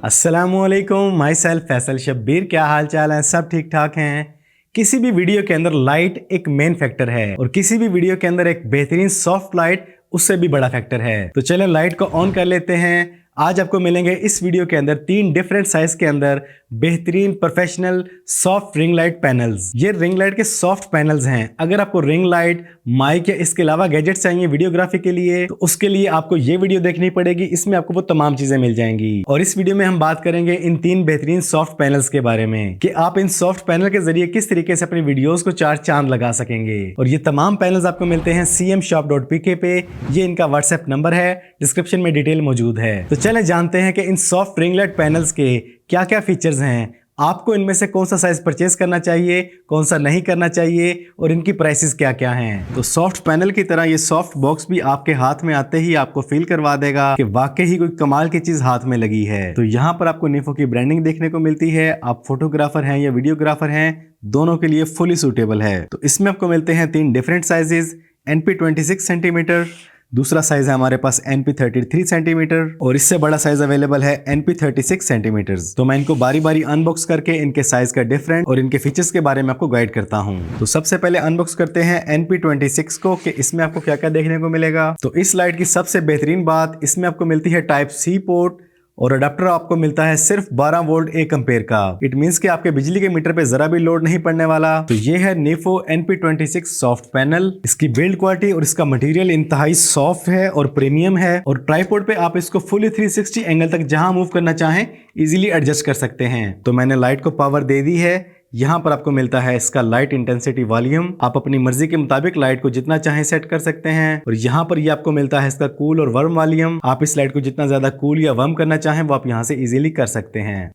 अस्सलामुअलैकुम, my self Faisal Shabbir. क्या हाल चाल है? सब ठीक ठाक हैं। किसी भी वीडियो के अंदर लाइट एक मेन फैक्टर है और किसी भी वीडियो के अंदर एक बेहतरीन सॉफ्ट लाइट उससे भी बड़ा फैक्टर है। तो चलें लाइट को ऑन कर लेते हैं। आज आपको मिलेंगे इस वीडियो के अंदर 3 डिफरेंट साइज के अंदर बेहतरीन professional soft ring light panels. ये रिंग लाइट के सॉफ्ट पैनल्स हैं। अगर आपको रिंग लाइट, माइक या इसके अलावा गैजेट्स चाहिए वीडियोग्राफी के लिए, तो उसके लिए आपको ये वीडियो देखनी पड़ेगी। इसमें आपको वो तमाम चीजें मिल जाएंगी और इस वीडियो में हम बात करेंगे इन 3 बेहतरीन सॉफ्ट पैनल्स के बारे में कि आप इन सॉफ्ट पैनल के जरिए किस तरीके से अपनी वीडियोस को 4 चांद लगा सकेंगे। और ये तमाम पैनल्स आपको मिलते हैं cmshop.pk पे। ये इनका व्हाट्सएप नंबर है, डिस्क्रिप्शन में डिटेल मौजूद है। तो चलें जानते हैं कि इन सॉफ्ट रिंग लाइट पैनल्स के क्या क्या फीचर्स हैं, आपको इनमें से कौन सा साइज परचेज करना चाहिए, कौन सा नहीं करना चाहिए और इनकी प्राइसेस क्या क्या हैं। तो सॉफ्ट पैनल की तरह ये सॉफ्ट बॉक्स भी आपके हाथ में आते ही आपको फील करवा देगा कि वाकई ही कोई कमाल की चीज हाथ में लगी है। तो यहाँ पर आपको निफो की ब्रांडिंग देखने को मिलती है। आप फोटोग्राफर हैं या वीडियोग्राफर हैं, दोनों के लिए फुली सूटेबल है। तो इसमें आपको मिलते हैं 3 डिफरेंट साइजेस। NP26 सेंटीमीटर, दूसरा साइज है हमारे पास NP33 सेंटीमीटर और इससे बड़ा साइज अवेलेबल है NP36 सेंटीमीटर। तो मैं इनको बारी बारी अनबॉक्स करके इनके साइज का डिफरेंट और इनके फीचर्स के बारे में आपको गाइड करता हूं। तो सबसे पहले अनबॉक्स करते हैं NP26 को कि इसमें आपको क्या क्या देखने को मिलेगा। तो इस लाइट की सबसे बेहतरीन बात, इसमें आपको मिलती है टाइप C पोर्ट और अडाप्टर आपको मिलता है सिर्फ 12 वोल्ट 1 एम्पेयर का। इट मींस कि आपके बिजली के मीटर पे जरा भी लोड नहीं पड़ने वाला। तो ये है निफो NP26 सॉफ्ट पैनल। इसकी बिल्ड क्वालिटी और इसका मटेरियल इंतहाई सॉफ्ट है और प्रीमियम है और ट्राइपॉड पे आप इसको फुली 360 एंगल तक जहां मूव करना चाहें इजीली एडजस्ट कर सकते हैं। तो मैंने लाइट को पावर दे दी है। यहाँ पर आपको मिलता है इसका लाइट इंटेंसिटी वॉल्यूम। आप अपनी मर्जी के मुताबिक लाइट को जितना चाहें सेट कर सकते हैं। और यहाँ पर ये आपको मिलता है इसका कूल और वर्म वॉल्यूम। आप इस लाइट को जितना ज्यादा कूल या वर्म करना चाहें वो आप यहाँ से इजीली कर सकते हैं।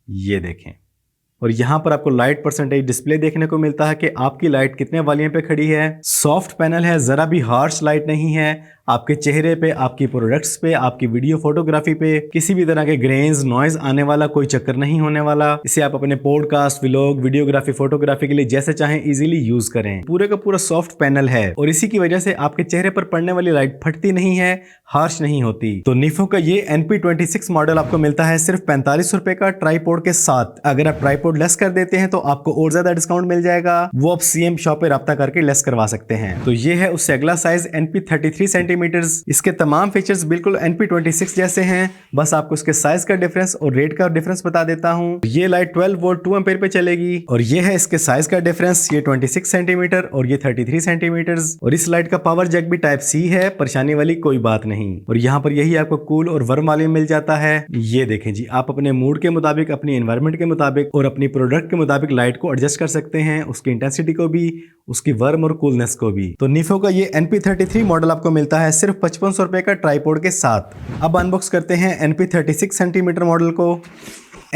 ये देखें। और यहाँ पर आपको लाइट परसेंटेज डिस्प्ले देखने को मिलता है कि आपकी लाइट कितने वॉल्यूम पे खड़ी है। सॉफ्ट पैनल है, जरा भी हार्श लाइट नहीं है। आपके चेहरे पे, आपकी प्रोडक्ट्स पे, आपकी वीडियो फोटोग्राफी पे किसी भी तरह के ग्रेन्स, नॉइज आने वाला कोई चक्कर नहीं होने वाला। इसे आप अपने पॉडकास्ट, व्लॉग, वीडियोग्राफी, फोटोग्राफी के लिए जैसे चाहें इजीली यूज करें। पूरे का पूरा सॉफ्ट पैनल है और इसी की वजह से आपके चेहरे पर पड़ने वाली लाइट फटती नहीं है, हार्श नहीं होती। तो निफो का ये NP26 मॉडल आपको मिलता है सिर्फ 45 रुपए का ट्राइपॉड के साथ। अगर आप ट्राइपॉड लेस कर देते हैं तो आपको और ज्यादा डिस्काउंट मिल जाएगा। वो आप CM शॉप पे राब्ता करके लेस करवा सकते हैं। तो ये है उससे अगला साइज NP33 सेंटीमीटर। इसके तमाम फीचर्स बिल्कुल NP26 जैसे हैं, बस आपको इसके साइज का डिफरेंस और रेट का डिफरेंस बता देता हूं। ये लाइट 12 वोल्ट 2 एम्पीयर पे चलेगी और ये है इसके साइज का डिफरेंस। ये 26 सेंटीमीटर और ये 33 सेंटीमीटर। और इस लाइट का पावर जैक भी टाइप C है, परेशानी वाली कोई बात नहीं। और यहाँ पर यही आपको कूल और वर्म वॉल्यूम मिल जाता है। ये देखें जी, आप अपने मूड के मुताबिक, अपनी एनवायरनमेंट के मुताबिक और अपनी प्रोडक्ट के मुताबिक लाइट को एडजस्ट कर सकते हैं, उसकी इंटेंसिटी को भी, उसकी वर्म और कूलनेस को भी। तो निफो का ये NP33 मॉडल आपको मिलता है सिर्फ 5500 रुपए का ट्राइपॉड के साथ। अब अनबॉक्स करते हैं NP36 सेंटीमीटर मॉडल को।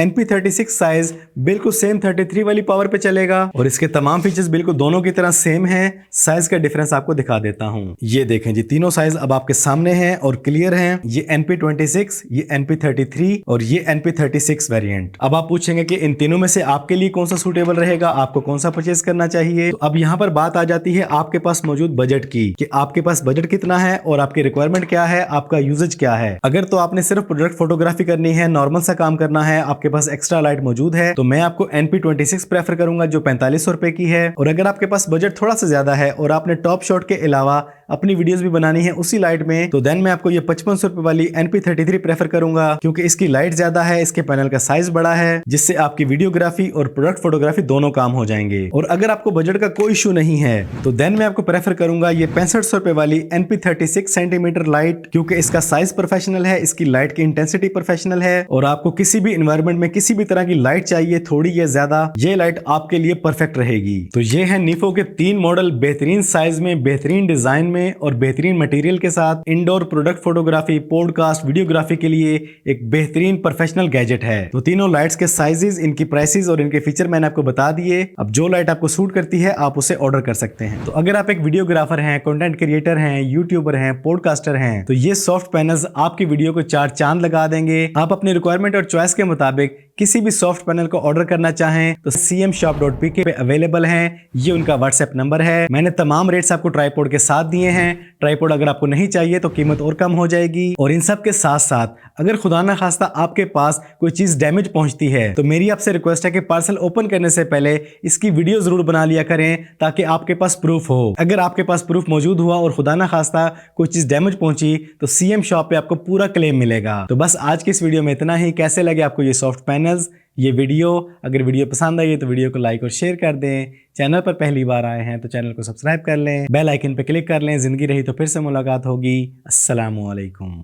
NP36 साइज बिल्कुल सेम 33 वाली पावर पे चलेगा और इसके तमाम फीचर्स बिल्कुल दोनों की तरह सेम हैं। साइज का डिफरेंस आपको दिखा देता हूं। ये देखें जी, तीनों साइज अब आपके सामने हैं और क्लियर हैं। ये NP26, ये NP33 और ये NP36 वेरिएंट। अब आप पूछेंगे कि इन तीनों में से आपके लिए कौन सा सूटेबल रहेगा, आपको कौन सा परचेज करना चाहिए। तो अब यहाँ पर बात आ जाती है आपके पास मौजूद बजट की कि आपके पास बजट कितना है और आपकी रिक्वायरमेंट क्या है, आपका यूजेज क्या है। अगर तो आपने सिर्फ प्रोडक्ट फोटोग्राफी करनी है, नॉर्मल सा काम करना है, आपके पास एक्स्ट्रा लाइट मौजूद है, तो मैं आपको NP26 प्रेफर करूंगा जो 4500 रुपए की है। और अगर आपके पास बजट थोड़ा सा ज्यादा है और आपने टॉप शॉट के अलावा अपनी वीडियोस भी बनानी है उसी लाइट में, तो देन मैं आपको ये 5500 रुपए वाली NP33 प्रेफर करूंगा क्योंकि इसकी लाइट ज्यादा है, इसके पैनल का साइज बड़ा है, जिससे आपकी वीडियोग्राफी और प्रोडक्ट फोटोग्राफी दोनों काम हो जाएंगे। और अगर आपको बजट का कोई इशू नहीं है तो देन मैं आपको प्रेफर करूंगा ये 6500 रुपए वाली NP36 सेंटीमीटर लाइट, क्योंकि इसका साइज प्रोफेशनल है, इसकी लाइट की इंटेंसिटी प्रोफेशनल है और आपको किसी भी इन्वायरमेंट में किसी भी तरह की लाइट चाहिए, थोड़ी या ज्यादा, ये लाइट आपके लिए परफेक्ट रहेगी। तो ये है निफो के 3 मॉडल, बेहतरीन साइज में, बेहतरीन डिजाइन में और बेहतरीन मटेरियल के साथ। Indoor product photography, podcast, videography के लिए एक बेहतरीन प्रोफेशनल गैजेट है। तो तीनों लाइट्स के साइजेस, इनकी प्राइसेस और इनके फीचर मैंने आपको बता दिए। अब जो लाइट आपको सूट करती है आप उसे ऑर्डर कर सकते हैं। तो अगर आप एक वीडियोग्राफर हैं, कंटेंट क्रिएटर हैं, यूट्यूबर हैं, पॉडकास्टर हैं, तो ये सॉफ्ट पैनल्स आपकी वीडियो को 4 चांद लगा देंगे। आप अपनी रिक्वायरमेंट और चॉइस के मुताबिक किसी भी सॉफ्ट पैनल को ऑर्डर करना चाहें तो cmshop.pk पे अवेलेबल हैं। ये उनका व्हाट्सएप नंबर है। मैंने तमाम रेट्स आपको ट्राइपॉड के साथ दिए हैं। ट्राइपॉड अगर आपको नहीं चाहिए तो कीमत और कम हो जाएगी। और इन सब के साथ साथ अगर खुदा ना खास्ता आपके पास कोई चीज डैमेज पहुंचती है तो मेरी आपसे रिक्वेस्ट है कि पार्सल ओपन करने से पहले इसकी वीडियो जरूर बना लिया करें ताकि आपके पास प्रूफ हो। अगर आपके पास प्रूफ मौजूद हुआ और खुदा ना खास्ता कोई चीज डैमेज पहुंची तो सीएम शॉप पे आपको पूरा क्लेम मिलेगा। तो बस आज की इस वीडियो में इतना ही। कैसे लगे आपको ये सॉफ्ट पैनल्स, ये वीडियो? अगर वीडियो पसंद आई तो वीडियो को लाइक और शेयर कर दें। चैनल पर पहली बार आए हैं तो चैनल को सब्सक्राइब कर लें, बेल आइकन पर क्लिक कर लें। जिंदगी रही तो फिर से मुलाकात होगी। अस्सलामु अलैकुम।